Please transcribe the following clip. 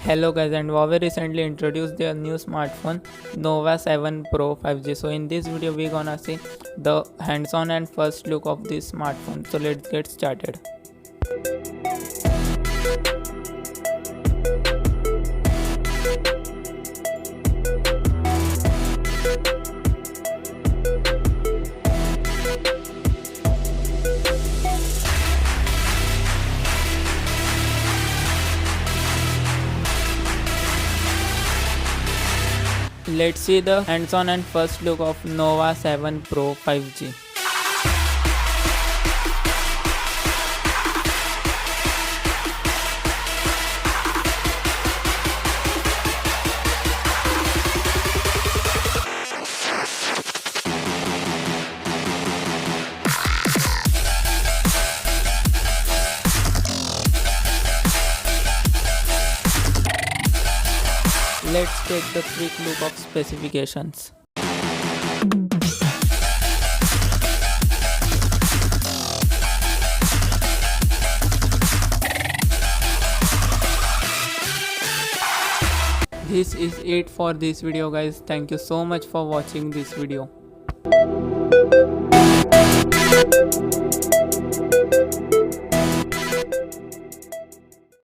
Hello guys, and Huawei recently introduced their new smartphone Nova 7 Pro 5G. So in this video we're gonna see the hands-on and first look of this smartphone. So let's get started. Let's see the hands-on and first look of Nova 7 Pro 5G. Let's take the quick look of specifications. This is it for this video guys. Thank you so much for watching this video.